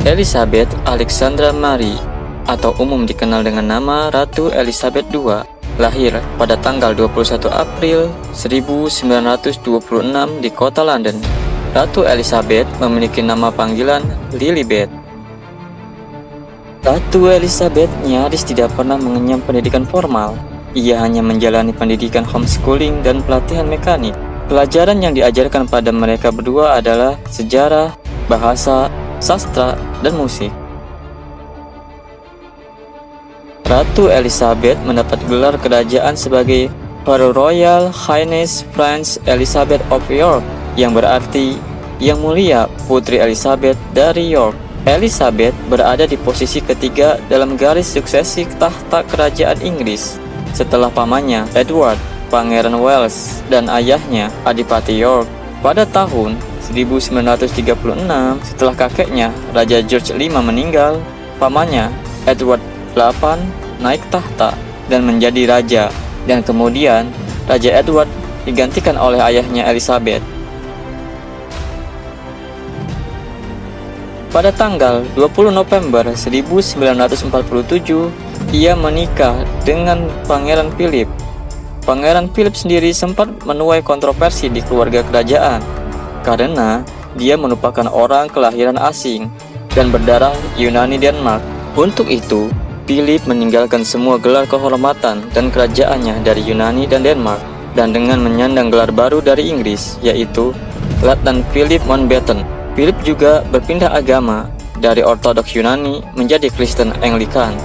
Elizabeth Alexandra Mary, atau umum dikenal dengan nama Ratu Elizabeth II, lahir pada tanggal 21 April 1926 di kota London. Ratu Elizabeth memiliki nama panggilan Lilibet. Ratu Elizabeth nyaris tidak pernah mengenyam pendidikan formal. Ia hanya menjalani pendidikan homeschooling dan pelatihan mekanik. Pelajaran yang diajarkan pada mereka berdua adalah sejarah, bahasa, sastra, dan musik. Ratu Elizabeth mendapat gelar kerajaan sebagai Her Royal Highness Princess Elizabeth of York, yang berarti Yang Mulia Putri Elizabeth dari York. Elizabeth berada di posisi ketiga dalam garis suksesi tahta kerajaan Inggris, setelah pamannya Edward, Pangeran Wales, dan ayahnya Adipati York. Pada tahun 1936, setelah kakeknya Raja George V meninggal, pamannya Edward VIII naik tahta dan menjadi raja, dan kemudian Raja Edward digantikan oleh ayahnya Elizabeth. Pada tanggal 20 November 1947, ia menikah dengan Pangeran Philip. Pangeran Philip sendiri sempat menuai kontroversi di keluarga kerajaan karena dia merupakan orang kelahiran asing dan berdarah Yunani Denmark. Untuk itu, Philip meninggalkan semua gelar kehormatan dan kerajaannya dari Yunani dan Denmark, dan dengan menyandang gelar baru dari Inggris, yaitu Letnan Philip Mountbatten. Philip juga berpindah agama dari Ortodoks Yunani menjadi Kristen Anglikan.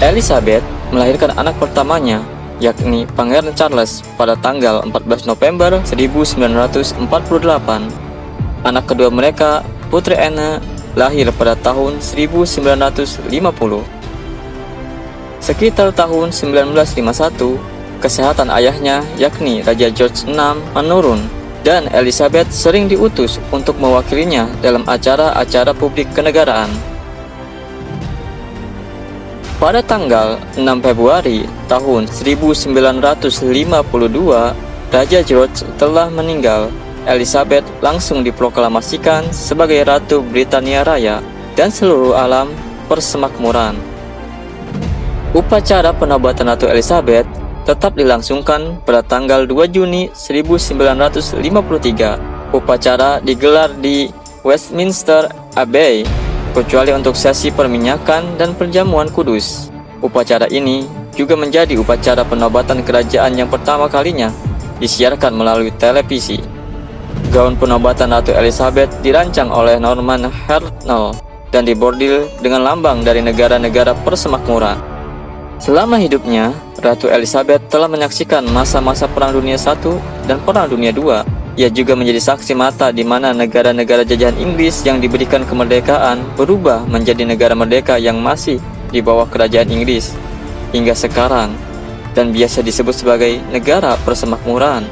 Elizabeth melahirkan anak pertamanya, yakni Pangeran Charles, pada tanggal 14 November 1948. Anak kedua mereka, Putri Anne, lahir pada tahun 1950. Sekitar tahun 1951, kesehatan ayahnya, yakni Raja George VI, menurun, dan Elizabeth sering diutus untuk mewakilinya dalam acara-acara publik kenegaraan. Pada tanggal 6 Februari tahun 1952, Raja George telah meninggal. Elizabeth langsung diproklamasikan sebagai Ratu Britania Raya dan seluruh alam persemakmuran. Upacara penobatan Ratu Elizabeth tetap dilangsungkan pada tanggal 2 Juni 1953. Upacara digelar di Westminster Abbey, kecuali untuk sesi perminyakan dan perjamuan kudus. Upacara ini juga menjadi upacara penobatan kerajaan yang pertama kalinya disiarkan melalui televisi. Gaun penobatan Ratu Elizabeth dirancang oleh Norman Hartnell dan dibordil dengan lambang dari negara-negara persemakmuran. Selama hidupnya, Ratu Elizabeth telah menyaksikan masa-masa Perang Dunia I dan Perang Dunia II. Ia juga menjadi saksi mata di mana negara-negara jajahan Inggris yang diberikan kemerdekaan berubah menjadi negara merdeka yang masih di bawah kerajaan Inggris hingga sekarang, dan biasa disebut sebagai negara persemakmuran.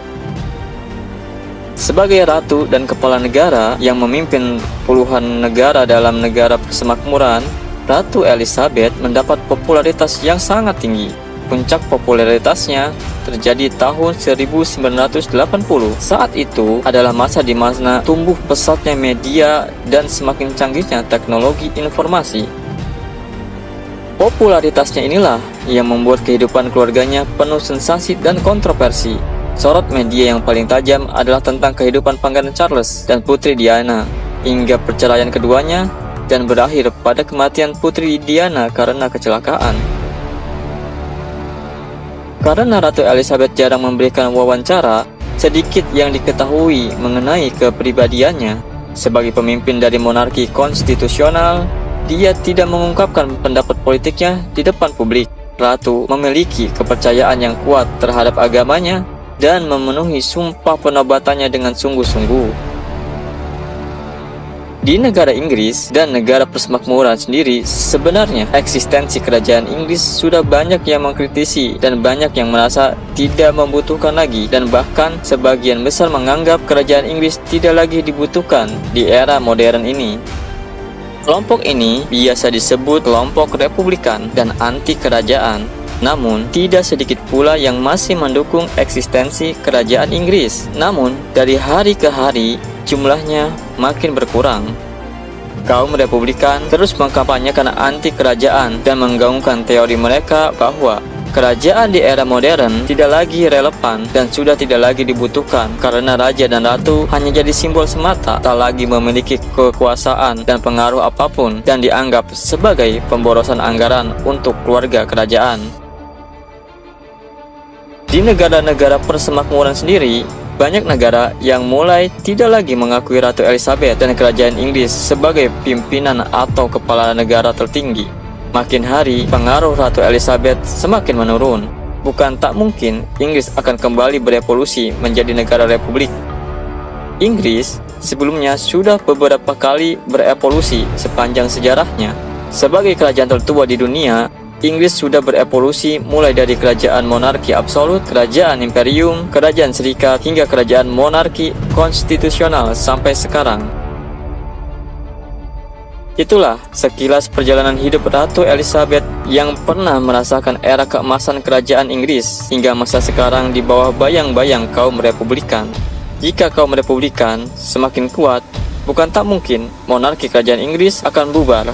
Sebagai ratu dan kepala negara yang memimpin puluhan negara dalam negara persemakmuran, Ratu Elizabeth mendapat popularitas yang sangat tinggi. Puncak popularitasnya terjadi tahun 1980. Saat itu adalah masa di mana tumbuh pesatnya media dan semakin canggihnya teknologi informasi. Popularitasnya inilah yang membuat kehidupan keluarganya penuh sensasi dan kontroversi. Sorot media yang paling tajam adalah tentang kehidupan Pangeran Charles dan Putri Diana, hingga perceraian keduanya, dan berakhir pada kematian Putri Diana karena kecelakaan. Karena Ratu Elizabeth jarang memberikan wawancara, sedikit yang diketahui mengenai kepribadiannya. Sebagai pemimpin dari monarki konstitusional, dia tidak mengungkapkan pendapat politiknya di depan publik. Ratu memiliki kepercayaan yang kuat terhadap agamanya dan memenuhi sumpah penobatannya dengan sungguh-sungguh. Di negara Inggris dan negara persemakmuran sendiri, sebenarnya eksistensi kerajaan Inggris sudah banyak yang mengkritisi dan banyak yang merasa tidak membutuhkan lagi, dan bahkan sebagian besar menganggap kerajaan Inggris tidak lagi dibutuhkan di era modern ini. Kelompok ini biasa disebut kelompok Republikan dan anti kerajaan. Namun, tidak sedikit pula yang masih mendukung eksistensi kerajaan Inggris. Namun, dari hari ke hari, jumlahnya makin berkurang. Kaum Republikan terus mengkampanyekan anti kerajaan dan menggaungkan teori mereka bahwa kerajaan di era modern tidak lagi relevan dan sudah tidak lagi dibutuhkan karena raja dan ratu hanya jadi simbol semata, tak lagi memiliki kekuasaan dan pengaruh apapun, dan dianggap sebagai pemborosan anggaran untuk keluarga kerajaan. Di negara-negara persemakmuran sendiri, banyak negara yang mulai tidak lagi mengakui Ratu Elizabeth dan kerajaan Inggris sebagai pimpinan atau kepala negara tertinggi. Makin hari, pengaruh Ratu Elizabeth semakin menurun. Bukan tak mungkin Inggris akan kembali berevolusi menjadi negara republik. Inggris sebelumnya sudah beberapa kali berevolusi sepanjang sejarahnya. Sebagai kerajaan tertua di dunia, Inggris sudah berevolusi mulai dari kerajaan monarki absolut, kerajaan imperium, kerajaan serikat, hingga kerajaan monarki konstitusional sampai sekarang. Itulah sekilas perjalanan hidup Ratu Elizabeth yang pernah merasakan era keemasan kerajaan Inggris hingga masa sekarang di bawah bayang-bayang kaum Republikan. Jika kaum Republikan semakin kuat, bukan tak mungkin monarki kerajaan Inggris akan bubar.